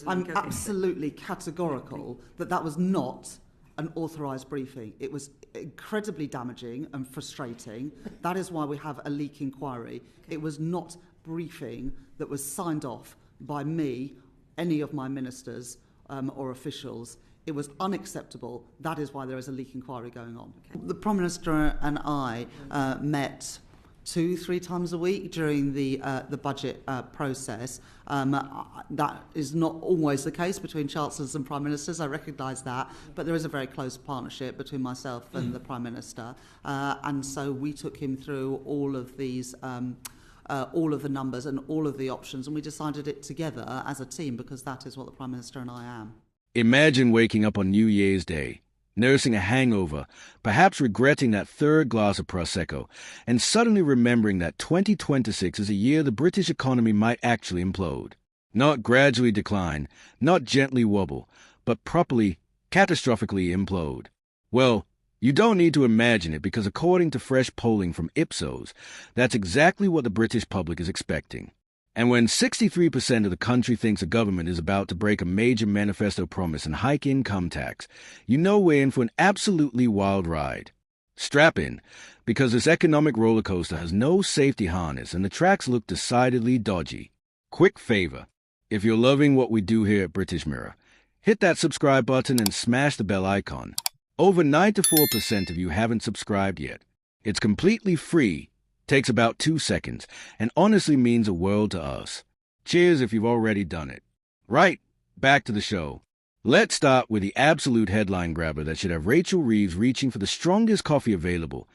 I'm absolutely categorical that was not an authorised briefing. It was incredibly damaging and frustrating. That is why we have a leak inquiry. It was not briefing that was signed off by me, any of my ministers or officials. It was unacceptable. That is why there is a leak inquiry going on. Okay. The Prime Minister and I met 2-3 times a week during the budget process. That is not always the case between Chancellors and Prime Ministers, I recognise that, but there is a very close partnership between myself and the Prime Minister, and so we took him through all of these all of the numbers and all of the options, and we decided it together as a team because that is what the Prime Minister and I am. Imagine waking up on New Year's Day, nursing a hangover, perhaps regretting that third glass of prosecco, and suddenly remembering that 2026 is a year the British economy might actually implode. Not gradually decline, not gently wobble, but properly, catastrophically implode. Well, you don't need to imagine it because according to fresh polling from Ipsos, that's exactly what the British public is expecting. And when 63% of the country thinks a government is about to break a major manifesto promise and hike income tax, you know we're in for an absolutely wild ride. Strap in, because this economic roller coaster has no safety harness and the tracks look decidedly dodgy. Quick favor, if you're loving what we do here at British Mirror, hit that subscribe button and smash the bell icon. Over 94% of you haven't subscribed yet. It's completely free. Takes about 2 seconds, and honestly means a world to us. Cheers if you've already done it. Right, back to the show. Let's start with the absolute headline grabber that should have Rachel Reeves reaching for the strongest coffee available.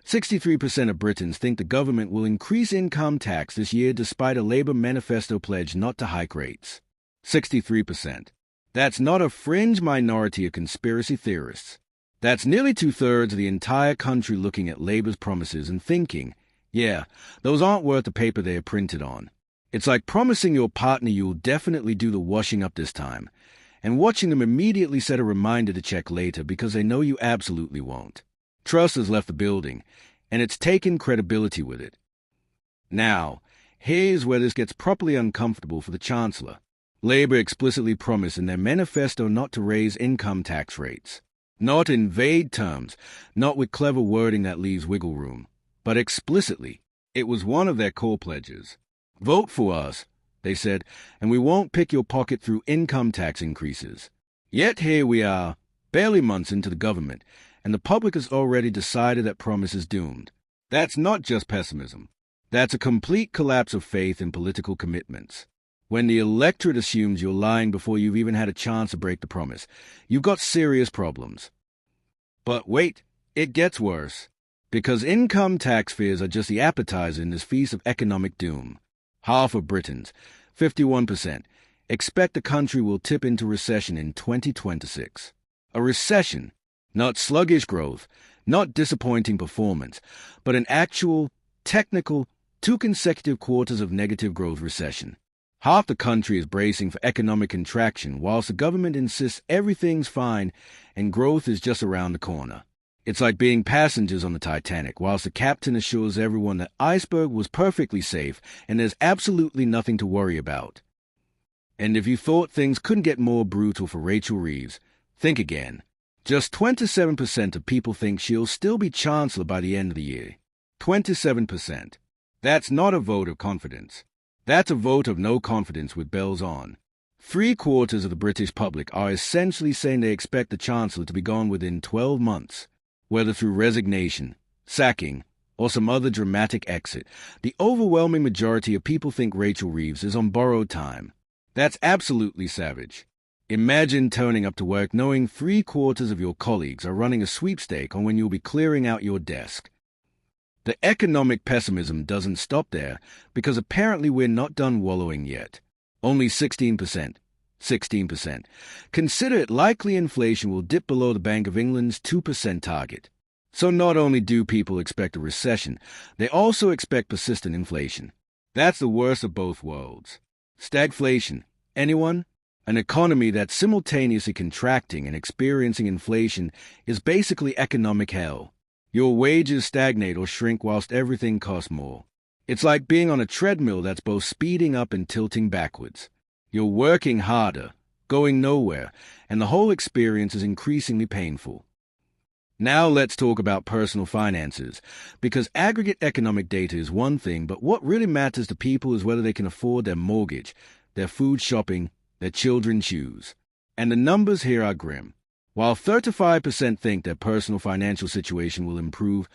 63% of Britons think the government will increase income tax this year despite a Labour manifesto pledge not to hike rates. 63%. That's not a fringe minority of conspiracy theorists. That's nearly 2/3 of the entire country looking at Labour's promises and thinking, yeah, those aren't worth the paper they are printed on. It's like promising your partner you'll definitely do the washing up this time, and watching them immediately set a reminder to check later because they know you absolutely won't. Trust has left the building, and it's taken credibility with it. Now, here's where this gets properly uncomfortable for the Chancellor. Labour explicitly promised in their manifesto not to raise income tax rates. Not in vague terms, not with clever wording that leaves wiggle room. But explicitly, it was one of their core pledges. Vote for us, they said, and we won't pick your pocket through income tax increases. Yet here we are, barely months into the government, and the public has already decided that promise is doomed. That's not just pessimism. That's a complete collapse of faith in political commitments. When the electorate assumes you're lying before you've even had a chance to break the promise, you've got serious problems. But wait, it gets worse. Because income tax fears are just the appetizer in this feast of economic doom. Half of Britons, 51%, expect the country will tip into recession in 2026. A recession, not sluggish growth, not disappointing performance, but an actual, technical, 2 consecutive quarters of negative growth recession. Half the country is bracing for economic contraction whilst the government insists everything's fine and growth is just around the corner. It's like being passengers on the Titanic, whilst the captain assures everyone that iceberg was perfectly safe and there's absolutely nothing to worry about. And if you thought things couldn't get more brutal for Rachel Reeves, think again. Just 27% of people think she'll still be Chancellor by the end of the year. 27%. That's not a vote of confidence. That's a vote of no confidence with bells on. 3/4 of the British public are essentially saying they expect the Chancellor to be gone within 12 months. Whether through resignation, sacking, or some other dramatic exit, the overwhelming majority of people think Rachel Reeves is on borrowed time. That's absolutely savage. Imagine turning up to work knowing 3/4 of your colleagues are running a sweepstake on when you'll be clearing out your desk. The economic pessimism doesn't stop there, because apparently we're not done wallowing yet. Only 16%. 16%. Consider it likely inflation will dip below the Bank of England's 2% target. So not only do people expect a recession, they also expect persistent inflation. That's the worst of both worlds. Stagflation. Anyone? An economy that's simultaneously contracting and experiencing inflation is basically economic hell. Your wages stagnate or shrink whilst everything costs more. It's like being on a treadmill that's both speeding up and tilting backwards. You're working harder, going nowhere, and the whole experience is increasingly painful. Now let's talk about personal finances, because aggregate economic data is one thing, but what really matters to people is whether they can afford their mortgage, their food shopping, their children's shoes. And the numbers here are grim. While 35% think their personal financial situation will improve,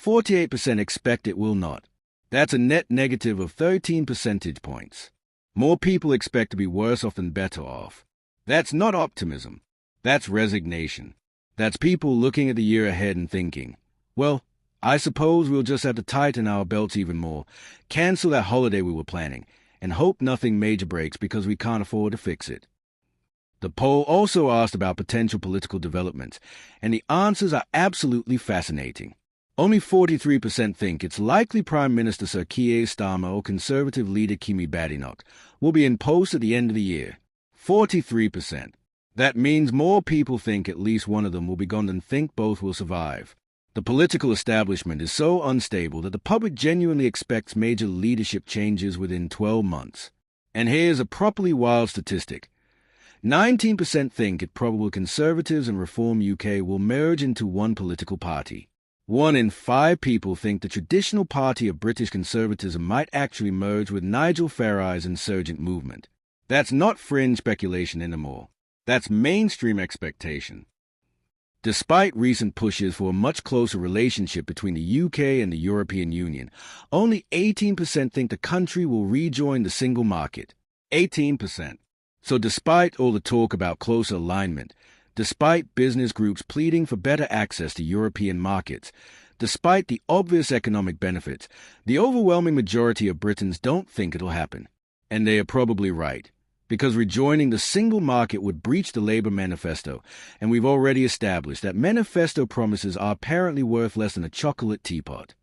48% expect it will not. That's a net negative of 13 percentage points. More people expect to be worse off than better off. That's not optimism. That's resignation. That's people looking at the year ahead and thinking, well, I suppose we'll just have to tighten our belts even more, cancel that holiday we were planning, and hope nothing major breaks because we can't afford to fix it. The poll also asked about potential political developments, and the answers are absolutely fascinating. Only 43% think it's likely Prime Minister Sir Keir Starmer or Conservative leader Kimi Badenoch will be in post at the end of the year. 43%. That means more people think at least one of them will be gone than think both will survive. The political establishment is so unstable that the public genuinely expects major leadership changes within 12 months. And here's a properly wild statistic. 19% think it probable Conservatives and Reform UK will merge into one political party. 1 in 5 people think the traditional party of British conservatism might actually merge with Nigel Farage's insurgent movement. That's not fringe speculation anymore. That's mainstream expectation. Despite recent pushes for a much closer relationship between the UK and the European Union, only 18% think the country will rejoin the single market. 18%. So despite all the talk about closer alignment, despite business groups pleading for better access to European markets, despite the obvious economic benefits, the overwhelming majority of Britons don't think it'll happen. And they are probably right, because rejoining the single market would breach the Labour manifesto, and we've already established that manifesto promises are apparently worth less than a chocolate teapot.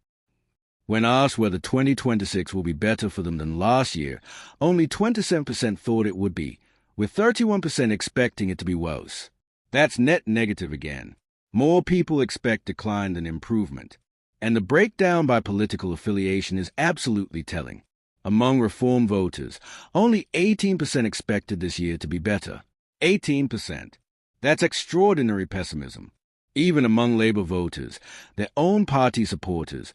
When asked whether 2026 will be better for them than last year, only 27% thought it would be, with 31% expecting it to be worse. That's net negative again. More people expect decline than improvement. And the breakdown by political affiliation is absolutely telling. Among Reform voters, only 18% expected this year to be better. 18%. That's extraordinary pessimism. Even among Labour voters, their own party supporters,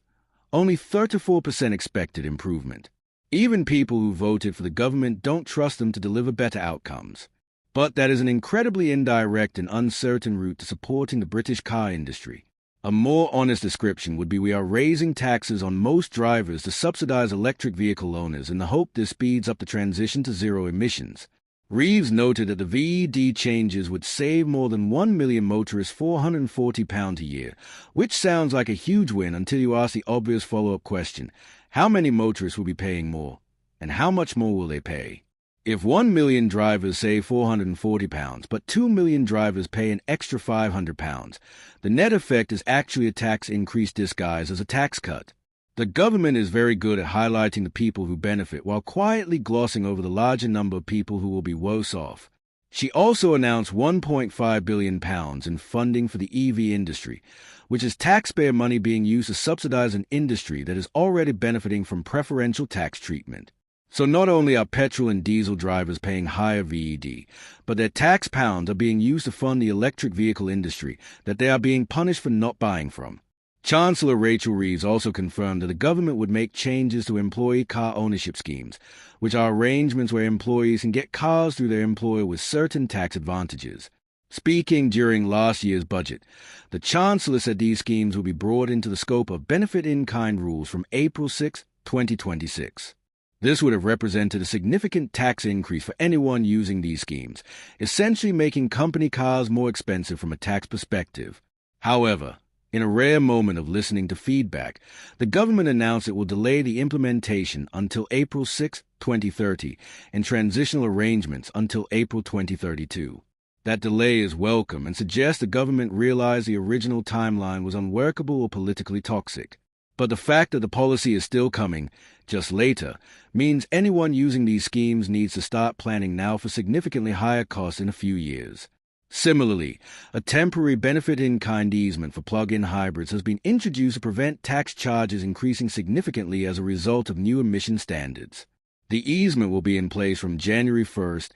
only 34% expected improvement. Even people who voted for the government don't trust them to deliver better outcomes. But that is an incredibly indirect and uncertain route to supporting the British car industry. A more honest description would be we are raising taxes on most drivers to subsidize electric vehicle owners in the hope this speeds up the transition to zero emissions. Reeves noted that the VED changes would save more than 1 million motorists £440 a year, which sounds like a huge win until you ask the obvious follow-up question, how many motorists will be paying more, and how much more will they pay? If 1 million drivers save £440, but 2 million drivers pay an extra £500, the net effect is actually a tax increase disguised as a tax cut. The government is very good at highlighting the people who benefit while quietly glossing over the larger number of people who will be worse off. She also announced £1.5 billion in funding for the EV industry, which is taxpayer money being used to subsidize an industry that is already benefiting from preferential tax treatment. So not only are petrol and diesel drivers paying higher VED, but their tax pounds are being used to fund the electric vehicle industry that they are being punished for not buying from. Chancellor Rachel Reeves also confirmed that the government would make changes to employee car ownership schemes, which are arrangements where employees can get cars through their employer with certain tax advantages. Speaking during last year's budget, the Chancellor said these schemes will be brought into the scope of benefit-in-kind rules from April 6, 2026. This would have represented a significant tax increase for anyone using these schemes, essentially making company cars more expensive from a tax perspective. However, in a rare moment of listening to feedback, the government announced it will delay the implementation until April 6, 2030, and transitional arrangements until April 2032. That delay is welcome and suggests the government realized the original timeline was unworkable or politically toxic. But the fact that the policy is still coming, just later, means anyone using these schemes needs to start planning now for significantly higher costs in a few years. Similarly, a temporary benefit-in-kind easement for plug-in hybrids has been introduced to prevent tax charges increasing significantly as a result of new emission standards. The easement will be in place from January 1st,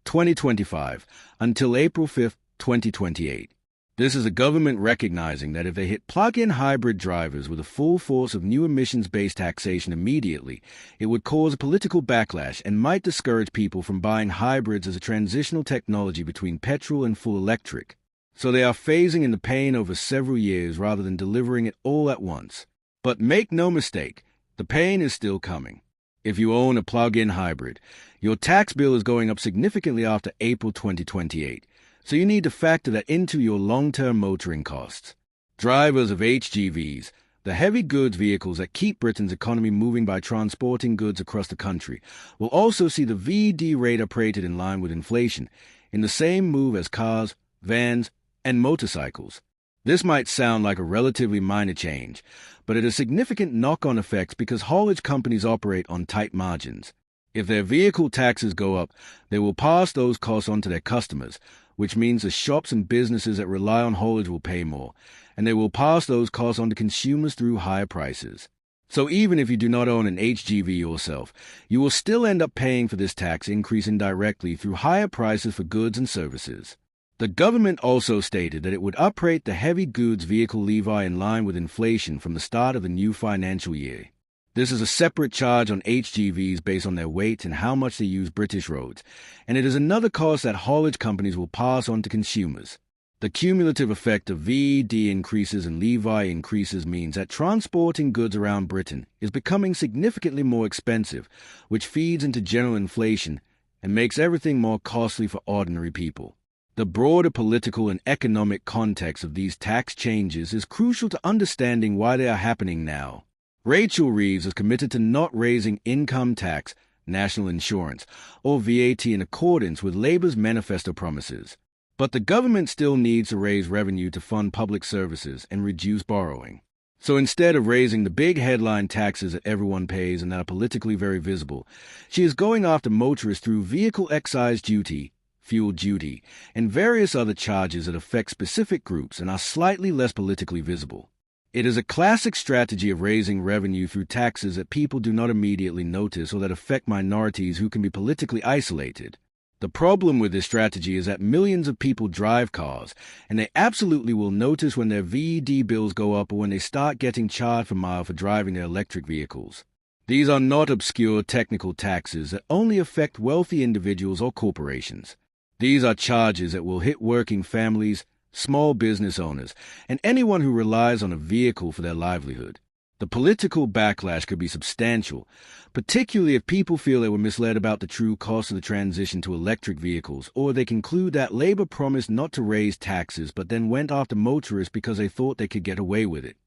2025 until April 5th, 2028. This is a government recognizing that if they hit plug-in hybrid drivers with the full force of new emissions-based taxation immediately, it would cause a political backlash and might discourage people from buying hybrids as a transitional technology between petrol and full electric. So they are phasing in the pain over several years rather than delivering it all at once. But make no mistake, the pain is still coming. If you own a plug-in hybrid, your tax bill is going up significantly after April 2028. So you need to factor that into your long-term motoring costs. Drivers of HGVs, the heavy goods vehicles that keep Britain's economy moving by transporting goods across the country, will also see the VED rate operated in line with inflation, in the same move as cars, vans, and motorcycles. This might sound like a relatively minor change, but it has significant knock-on effects because haulage companies operate on tight margins. If their vehicle taxes go up, they will pass those costs on to their customers, which means the shops and businesses that rely on haulage will pay more, and they will pass those costs on to consumers through higher prices. So even if you do not own an HGV yourself, you will still end up paying for this tax increase indirectly through higher prices for goods and services. The government also stated that it would uprate the heavy goods vehicle levy in line with inflation from the start of the new financial year. This is a separate charge on HGVs based on their weight and how much they use British roads, and it is another cost that haulage companies will pass on to consumers. The cumulative effect of VED increases and levy increases means that transporting goods around Britain is becoming significantly more expensive, which feeds into general inflation and makes everything more costly for ordinary people. The broader political and economic context of these tax changes is crucial to understanding why they are happening now. Rachel Reeves is committed to not raising income tax, national insurance, or VAT in accordance with Labour's manifesto promises. But the government still needs to raise revenue to fund public services and reduce borrowing. So instead of raising the big headline taxes that everyone pays and that are politically very visible, she is going after motorists through vehicle excise duty, fuel duty, and various other charges that affect specific groups and are slightly less politically visible. It is a classic strategy of raising revenue through taxes that people do not immediately notice or that affect minorities who can be politically isolated. The problem with this strategy is that millions of people drive cars, and they absolutely will notice when their VED bills go up or when they start getting charged per mile for driving their electric vehicles. These are not obscure technical taxes that only affect wealthy individuals or corporations. These are charges that will hit working families, small business owners, and anyone who relies on a vehicle for their livelihood. The political backlash could be substantial, particularly if people feel they were misled about the true cost of the transition to electric vehicles, or they conclude that Labour promised not to raise taxes but then went after motorists because they thought they could get away with it.